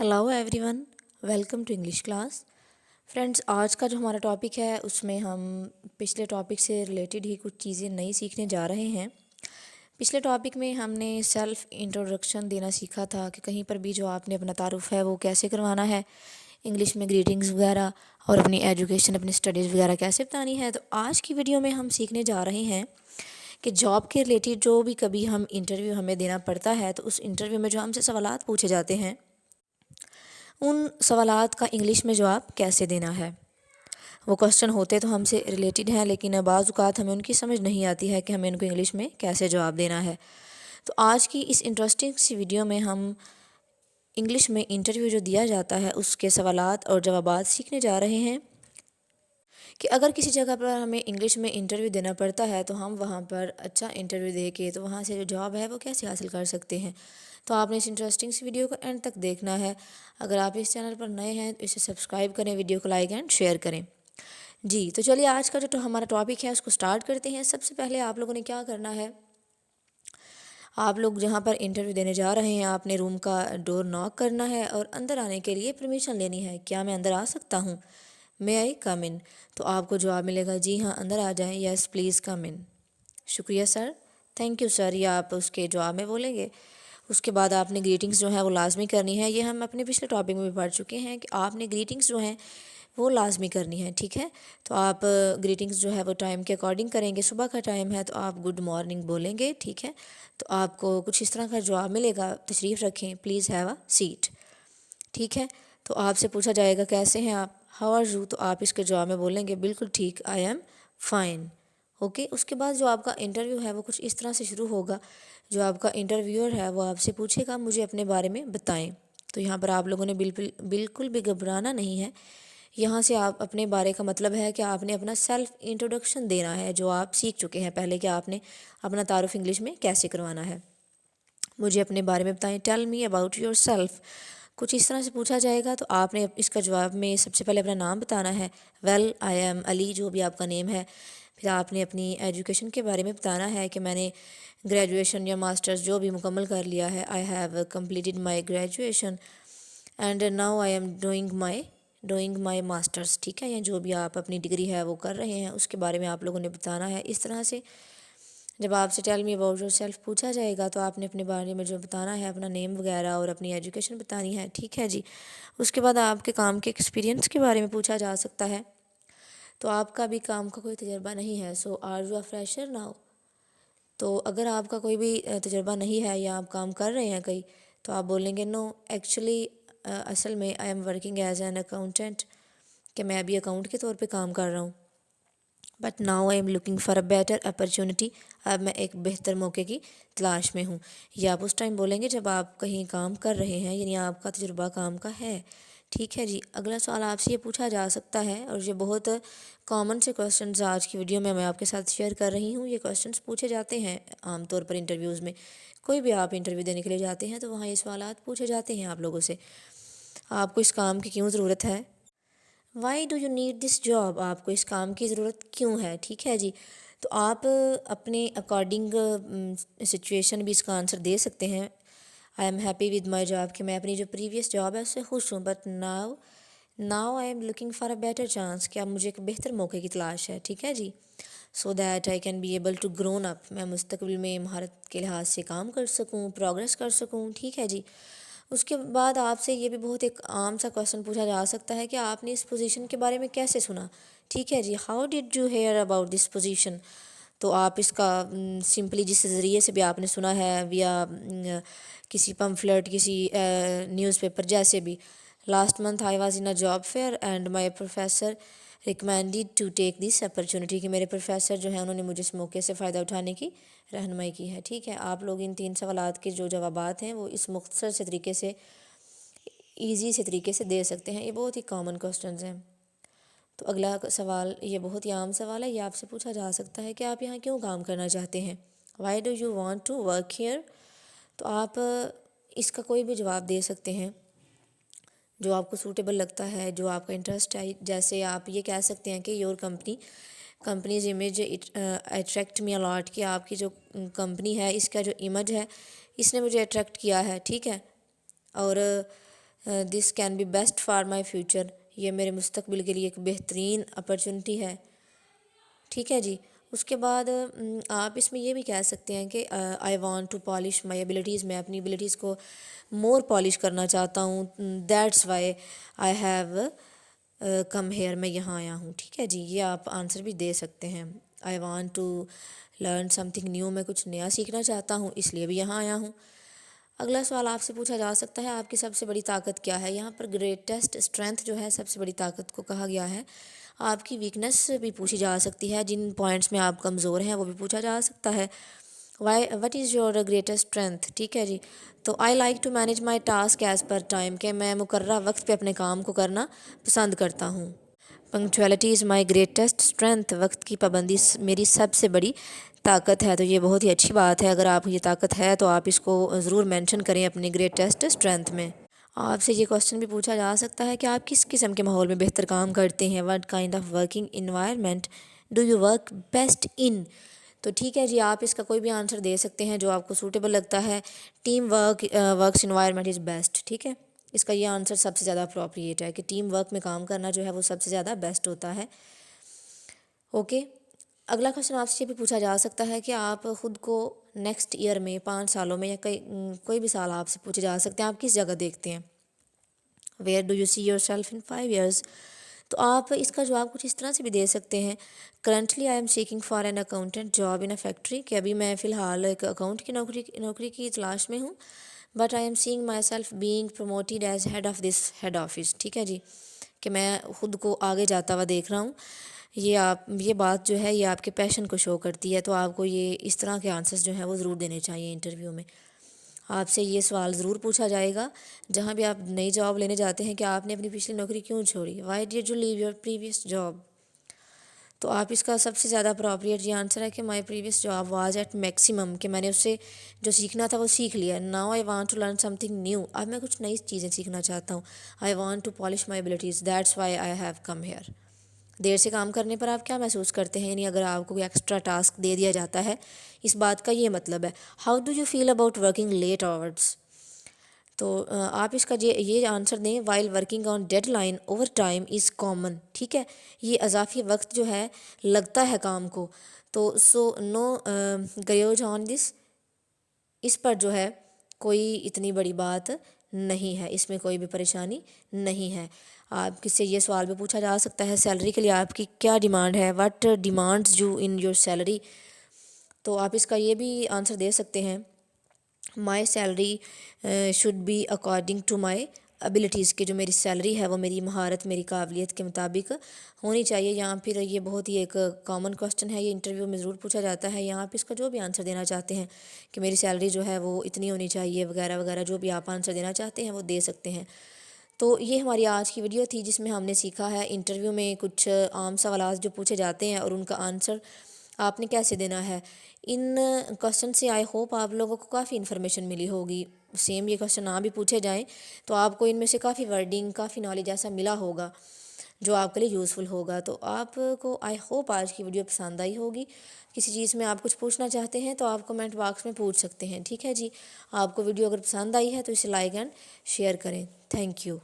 Hello everyone, welcome to English class. Friends, आज का जो हमारा टॉपिक है उसमें हम पिछले टॉपिक से रिलेटेड ही कुछ चीज़ें नई सीखने जा रहे हैं। पिछले टॉपिक में हमने सेल्फ़ इंट्रोडक्शन देना सीखा था कि कहीं पर भी जो आपने अपना तारुफ है वो कैसे करवाना है, इंग्लिश में ग्रीटिंग्स वगैरह और अपनी एजुकेशन अपनी स्टडीज़ वगैरह कैसे बतानी है। तो आज की वीडियो में हम सीखने जा रहे हैं कि जॉब के रिलेटेड जो भी कभी हम इंटरव्यू हमें देना पड़ता है तो उस इंटरव्यू में जो हमसे सवालात पूछे जाते हैं उन सवालात का इंग्लिश में जवाब कैसे देना है। वो क्वेश्चन होते तो हमसे रिलेटेड हैं, लेकिन बाज़ औक़ात हमें उनकी समझ नहीं आती है कि हमें उनको इंग्लिश में कैसे जवाब देना है। तो आज की इस इंटरेस्टिंग सी वीडियो में हम इंग्लिश में इंटरव्यू जो दिया जाता है उसके सवालात और जवाबात सीखने जा रहे हैं कि अगर किसी जगह पर हमें इंग्लिश में इंटरव्यू देना पड़ता है तो हम वहाँ पर अच्छा इंटरव्यू दे के तो वहाँ से जो जॉब है वो कैसे हासिल कर सकते हैं। तो आपने इस इंटरेस्टिंग सी वीडियो को एंड तक देखना है। अगर आप इस चैनल पर नए हैं तो इसे सब्सक्राइब करें, वीडियो को लाइक एंड शेयर करें। जी, तो चलिए आज का जो हमारा टॉपिक है उसको स्टार्ट करते हैं। सबसे पहले आप लोगों ने क्या करना है, आप लोग जहाँ पर इंटरव्यू देने जा रहे हैं आपने रूम का डोर नॉक करना है और अंदर आने के लिए परमिशन लेनी है। क्या मैं अंदर आ सकता हूँ? मे आई कम इन? तो आपको जवाब मिलेगा जी हाँ, अंदर आ जाएं, यस प्लीज़ कम इन। शुक्रिया सर, थैंक यू सर, ये आप उसके जवाब में बोलेंगे। उसके बाद आपने ग्रीटिंग्स जो है वो लाजमी करनी है। ये हम अपने पिछले टॉपिक में भी पढ़ चुके हैं कि आपने ग्रीटिंग्स जो हैं वो लाजमी करनी है, ठीक है। तो आप ग्रीटिंग्स जो है वो टाइम के अकॉर्डिंग करेंगे। सुबह का टाइम है तो आप गुड मॉर्निंग बोलेंगे, ठीक है। तो आपको कुछ इस तरह का जवाब मिलेगा, तशरीफ़ रखें, प्लीज़ हैव अ सीट, ठीक है। तो आपसे पूछा जाएगा कैसे हैं आप, हाउ आर यू? तो आप इसके जवाब में बोलेंगे बिल्कुल ठीक, आई एम फाइन, ओके। उसके बाद जो आपका इंटरव्यू है वो कुछ इस तरह से शुरू होगा। जो आपका इंटरव्यूअर है वो आपसे पूछेगा मुझे अपने बारे में बताएं। तो यहाँ पर आप लोगों ने बिल्कुल बिल्कुल भी घबराना नहीं है। यहाँ से आप अपने बारे का मतलब है कि आपने अपना सेल्फ़ इंट्रोडक्शन देना है जो आप सीख चुके हैं पहले कि आपने अपना तारुफ इंग्लिश में कैसे करवाना है। मुझे अपने बारे में बताएं, tell me about yourself. कुछ इस तरह से पूछा जाएगा तो आपने इसका जवाब में सबसे पहले अपना नाम बताना है। वेल आई एम अली, जो भी आपका नेम है। फिर आपने अपनी एजुकेशन के बारे में बताना है कि मैंने ग्रेजुएशन या मास्टर्स जो भी मुकम्मल कर लिया है। I have completed my graduation and now I am doing my masters, ठीक है। या जो भी आप अपनी डिग्री है वो कर रहे हैं उसके बारे में आप लोगों ने बताना है। इस तरह से जब आपसे tell me about yourself पूछा जाएगा तो आपने अपने बारे में जो बताना है, अपना नेम वगैरह और अपनी एजुकेशन बतानी है, ठीक है जी। उसके बाद आपके काम के एक्सपीरियंस के बारे में पूछा जा सकता है। तो आपका भी काम का कोई तजर्बा नहीं है, so are you a fresher now? तो अगर आपका कोई भी तजर्बा नहीं है या आप काम कर रहे हैं कहीं, तो आप बोलेंगे नो एक्चुअली, असल में I am working as an accountant, कि मैं अभी अकाउंट के तौर पे काम कर रहा हूँ। But now I am looking for a better opportunity, अब मैं एक बेहतर मौके की तलाश में हूँ। ये आप उस टाइम बोलेंगे जब आप कहीं काम कर रहे हैं, यानी आपका तजुर्बा काम का है, ठीक है जी। अगला सवाल आपसे ये पूछा जा सकता है और ये बहुत कॉमन से क्वेश्चंस आज की वीडियो में मैं आपके साथ शेयर कर रही हूँ। ये क्वेश्चंस पूछे जाते हैं आमतौर पर इंटरव्यूज़ में। कोई भी आप इंटरव्यू देने के लिए जाते हैं तो वहाँ ये सवालात पूछे जाते हैं आप लोगों से। आपको इस काम की क्यों ज़रूरत है? Y do you need this job? आपको इस काम की ज़रूरत क्यों है, ठीक है जी। तो आप अपने अकॉर्डिंग सिचुएशन भी इसका आंसर दे सकते हैं। I am happy with my job, कि मैं अपनी जो प्रीवियस जॉब है उससे खुश हूँ। But now now I am looking for a better chance, कि अब मुझे एक बेहतर मौके की तलाश है, ठीक है जी। So that I can be able to grown up, मैं मुस्तकबिल में महारत के लिहाज से काम कर सकूँ, प्रोग्रेस कर सकूँ, ठीक है जी। उसके बाद आपसे ये भी बहुत एक आम सा क्वेश्चन पूछा जा सकता है कि आपने इस पोजीशन के बारे में कैसे सुना, ठीक है जी। How did you hear about this position? तो आप इसका सिंपली जिस ज़रिए से भी आपने सुना है, विया किसी पम्फलेट, किसी न्यूज़पेपर, जैसे भी। Last month I was in a job fair and my professor recommended to take this opportunity, कि मेरे प्रोफेसर जो है उन्होंने मुझे इस मौके से फ़ायदा उठाने की रहनुमाई की है, ठीक है। आप लोग इन 3 सवालात के जो जवाबात हैं वो इस मुख्तसर से तरीके से, ईजी से तरीके से दे सकते हैं। ये बहुत ही कॉमन क्वेश्चंस हैं। तो अगला सवाल, ये बहुत ही आम सवाल है। ये आपसे पूछा जा सकता है कि आप यहाँ क्यों काम करना चाहते हैं? Why do you want to work here? तो आप इसका कोई भी जवाब दे सकते हैं जो आपको सूटेबल लगता है, जो आपका इंटरेस्ट है। जैसे आप ये कह सकते हैं कि your companies image attract me a lot, कि आपकी जो कंपनी है इसका जो इमेज है इसने मुझे अट्रैक्ट किया है, ठीक है। और this can be best for my future, یہ میرے مستقبل کے لیے ایک بہترین اپرچونٹی ہے، ٹھیک ہے جی۔ اس کے بعد آپ اس میں یہ بھی کہہ سکتے ہیں کہ I want to polish my abilities, میں اپنی ایبلٹیز کو مور پالش کرنا چاہتا ہوں، that's why I have come here, میں یہاں آیا ہوں، ٹھیک ہے جی۔ یہ آپ آنسر بھی دے سکتے ہیں، I want to learn something new, میں کچھ نیا سیکھنا چاہتا ہوں اس لیے بھی یہاں آیا ہوں۔ اگلا سوال آپ سے پوچھا جا سکتا ہے آپ کی سب سے بڑی طاقت کیا ہے؟ یہاں پر گریٹسٹ اسٹرینتھ جو ہے سب سے بڑی طاقت کو کہا گیا ہے۔ آپ کی ویکنس بھی پوچھی جا سکتی ہے، جن پوائنٹس میں آپ کمزور ہیں وہ بھی پوچھا جا سکتا ہے۔ What is your greatest strength, ٹھیک ہے جی۔ تو I like to manage my task as per time, کہ میں مقررہ وقت پہ اپنے کام کو کرنا پسند کرتا ہوں۔ پنکچویلٹی از مائی گریٹسٹ اسٹرینتھ، وقت کی پابندی میری سب سے بڑی طاقت ہے، تو یہ بہت ہی اچھی بات ہے۔ اگر آپ یہ طاقت ہے تو آپ اس کو ضرور مینشن کریں اپنی گریٹسٹ اسٹرینتھ میں۔ آپ سے یہ کوسچن بھی پوچھا جا سکتا ہے کہ آپ کس قسم کے ماحول میں بہتر کام کرتے ہیں، what kind of working environment do you work best in, تو ٹھیک ہے جی، آپ اس کا کوئی بھی آنسر دے سکتے ہیں جو آپ کو سوٹیبل لگتا ہے۔ Team works environment is best, ٹھیک ہے، اس کا یہ آنسر سب سے زیادہ اپروپریٹ ہے کہ ٹیم ورک میں کام کرنا جو ہے وہ سب سے زیادہ بیسٹ ہوتا ہے۔ اوکے، اگلا کوسچن آپ سے یہ بھی پوچھا جا سکتا ہے کہ آپ خود کو نیکسٹ ایئر میں، 5 سالوں میں، یا کوئی بھی سال آپ سے پوچھے جا سکتے ہیں آپ کس جگہ دیکھتے ہیں، where do you see your self in 5 years, تو آپ اس کا جواب کچھ اس طرح سے بھی دے سکتے ہیں، currently I am seeking for an accountant job in a factory, کہ ابھی میں فی الحال ایک اکاؤنٹ کی نوکری کی تلاش میں ہوں، but I am seeing myself being promoted as head of this head office, ٹھیک ہے جی، کہ میں خود کو آگے جاتا ہوا دیکھ رہا ہوں۔ یہ بات جو ہے یہ آپ کے پیشن کو شو کرتی ہے، تو آپ کو یہ اس طرح کے آنسرز جو ہیں وہ ضرور دینے چاہیے انٹرویو میں۔ آپ سے یہ سوال ضرور پوچھا جائے گا جہاں بھی آپ نئی جاب لینے جاتے ہیں کہ آپ نے اپنی پچھلی نوکری کیوں چھوڑی، why did you leave your previous job, تو آپ اس کا سب سے زیادہ اپروپریٹ یہ آنسر ہے کہ my previous job was at maximum, کہ میں نے اس سے جو سیکھنا تھا وہ سیکھ لیا، now I want to learn something new, اب میں کچھ نئی چیزیں سیکھنا چاہتا ہوں، I want to polish my abilities that's why I have come here. دیر سے کام کرنے پر آپ کیا محسوس کرتے ہیں، یعنی اگر آپ کو کوئی ایکسٹرا ٹاسک دے دیا جاتا ہے، اس بات کا یہ مطلب ہے how do you feel about working late hours, تو آپ اس کا یہ آنسر دیں، while working on deadline overtime is common, ٹھیک ہے، یہ اضافی وقت جو ہے لگتا ہے کام کو، تو سو نو گریوج آن دس، اس پر جو ہے کوئی اتنی بڑی بات نہیں ہے، اس میں کوئی بھی پریشانی نہیں ہے۔ آپ کس سے یہ سوال بھی پوچھا جا سکتا ہے سیلری کے لیے آپ کی کیا ڈیمانڈ ہے، what demands you in your salary, تو آپ اس کا یہ بھی آنسر دے سکتے ہیں، my salary should be according to my abilities, کہ جو میری سیلری ہے وہ میری مہارت، میری قابلیت کے مطابق ہونی چاہیے۔ یہاں پھر یہ بہت ہی ایک کامن کوسچن ہے، یہ انٹرویو میں ضرور پوچھا جاتا ہے، یہاں پہ اس کا جو بھی آنسر دینا چاہتے ہیں کہ میری سیلری جو ہے وہ اتنی ہونی چاہیے وغیرہ وغیرہ، جو بھی آپ آنسر دینا چاہتے ہیں وہ دے سکتے ہیں۔ تو یہ ہماری آج کی ویڈیو تھی جس میں ہم نے سیکھا ہے انٹرویو میں کچھ عام سوالات جو پوچھے جاتے ہیں اور ان کا آنسر آپ نے کیسے دینا ہے۔ ان کوسچن سے آئی ہوپ آپ لوگوں کو کافی انفارمیشن ملی ہوگی، سیم یہ کوسچن نہ بھی پوچھے جائیں تو آپ کو ان میں سے کافی ورڈنگ، کافی نالج ایسا ملا ہوگا جو آپ کے لیے یوزفل ہوگا۔ تو آپ کو آئی ہوپ آج کی ویڈیو پسند آئی ہوگی۔ کسی چیز میں آپ کچھ پوچھنا چاہتے ہیں تو آپ کمنٹ باکس میں پوچھ سکتے ہیں، ٹھیک ہے جی۔ آپ کو ویڈیو اگر پسند آئی ہے تو اسے لائک اینڈ شیئر کریں، تھینک یو۔